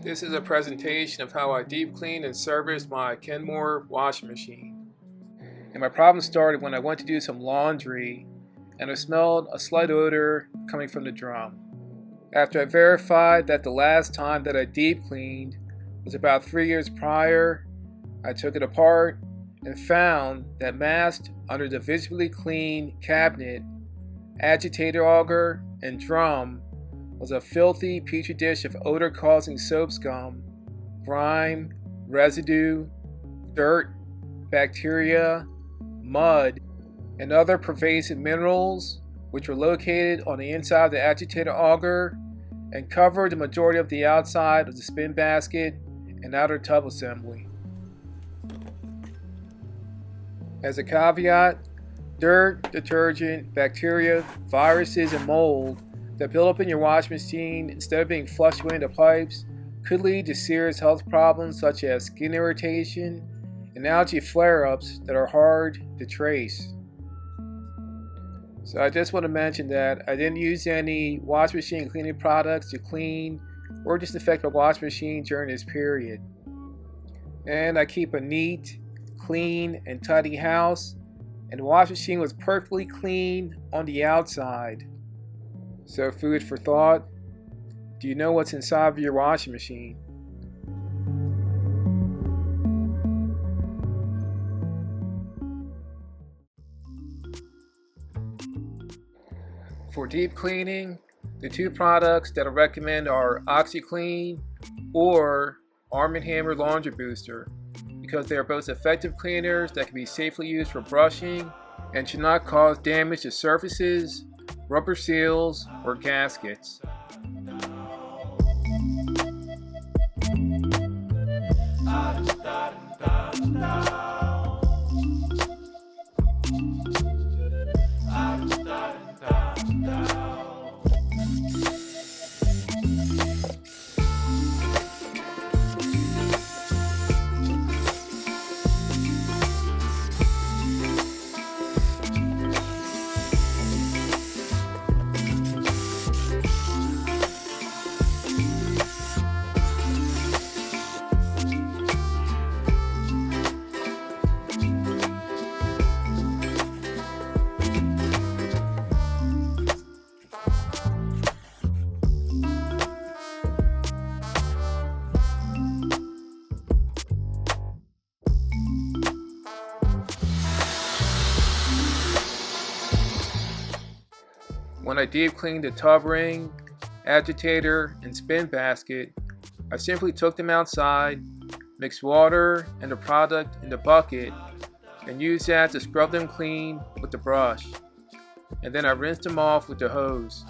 This is a presentation of how I deep cleaned and serviced my Kenmore washing machine. And my problem started when I went to do some laundry and I smelled a slight odor coming from the drum. After I verified that the last time that I deep cleaned was about 3 years prior, I took it apart and found that masked under the visibly clean cabinet, agitator auger, and drum was a filthy petri dish of odor-causing soap scum, grime, residue, dirt, bacteria, mud, and other pervasive minerals which were located on the inside of the agitator auger and covered the majority of the outside of the spin basket and outer tub assembly. As a caveat, dirt, detergent, bacteria, viruses, and mold that build up in your washing machine instead of being flushed away into pipes could lead to serious health problems such as skin irritation and algae flare-ups that are hard to trace. So I just want to mention that I didn't use any washing machine cleaning products to clean or disinfect my washing machine during this period. And I keep a neat, clean, and tidy house, and the washing machine was perfectly clean on the outside. So food for thought, do you know what's inside of your washing machine? For deep cleaning, the two products that I recommend are OxiClean or Arm & Hammer Laundry Booster, because they are both effective cleaners that can be safely used for brushing and should not cause damage to surfaces, rubber seals, or gaskets. When I deep cleaned the tub ring, agitator, and spin basket, I simply took them outside, mixed water and the product in the bucket, and used that to scrub them clean with the brush. And then I rinsed them off with the hose.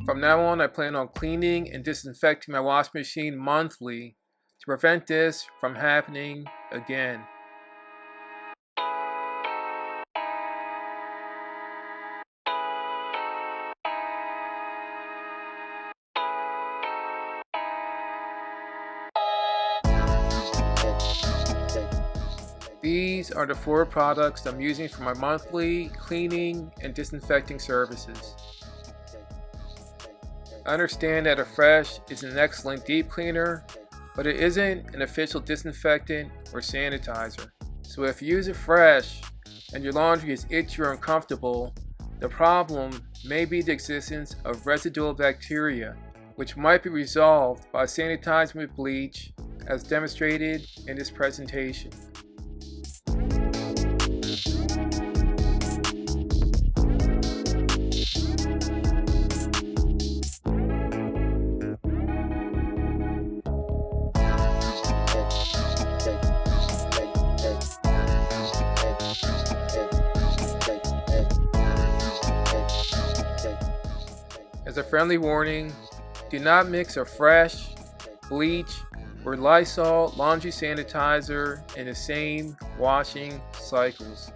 From now on, I plan on cleaning and disinfecting my washing machine monthly to prevent this from happening again. These are the 4 products I'm using for my monthly cleaning and disinfecting services. I understand that Affresh is an excellent deep cleaner, but it isn't an official disinfectant or sanitizer. So if you use Affresh and your laundry is itchy or uncomfortable, the problem may be the existence of residual bacteria, which might be resolved by sanitizing with bleach, as demonstrated in this presentation. As a friendly warning, do not mix Affresh, Bleach, or Lysol laundry sanitizer in the same washing cycles.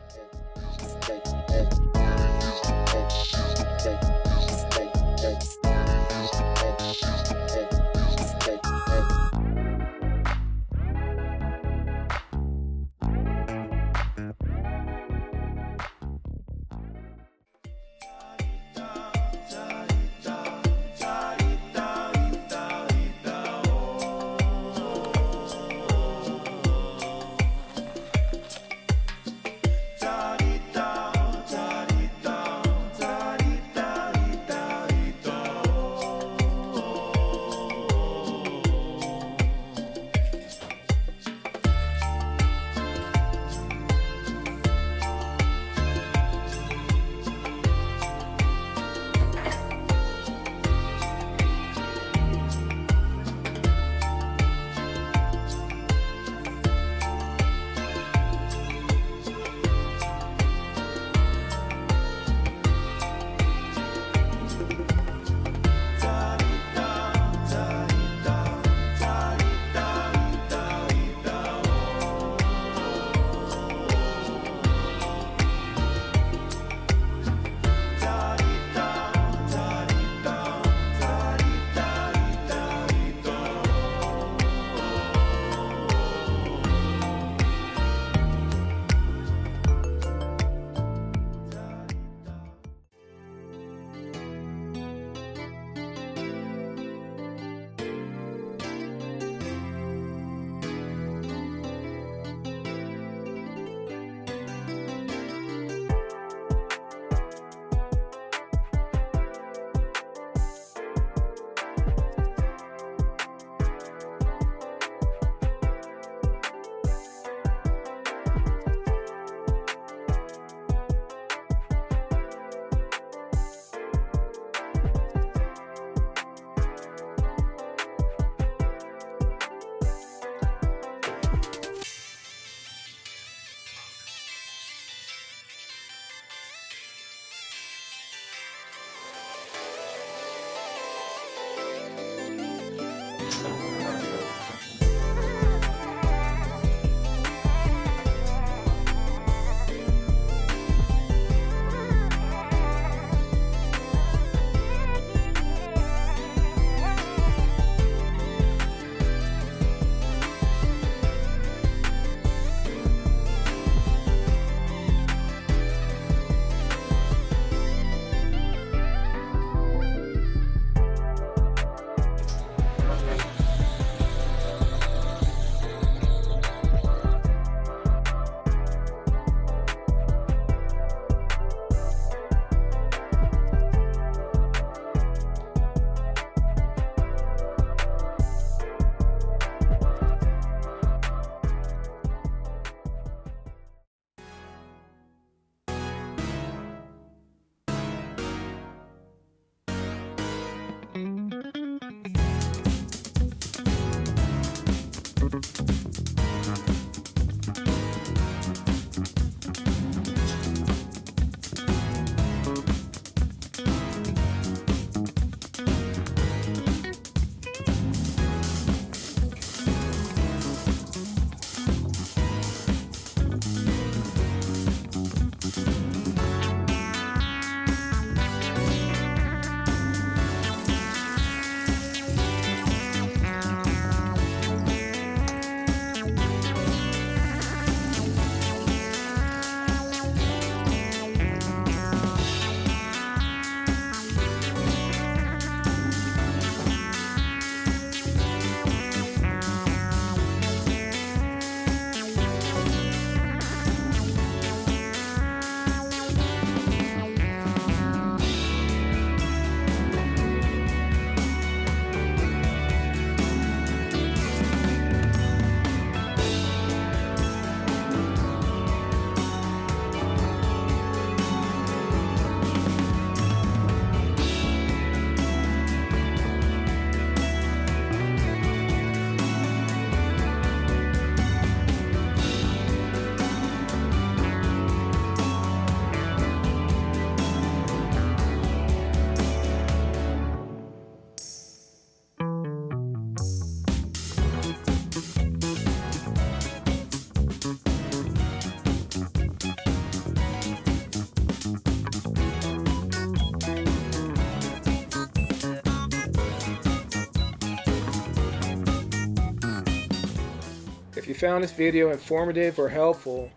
If you found this video informative or helpful,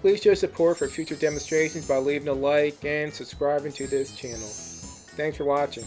please show support for future demonstrations by leaving a like and subscribing to this channel. Thanks for watching.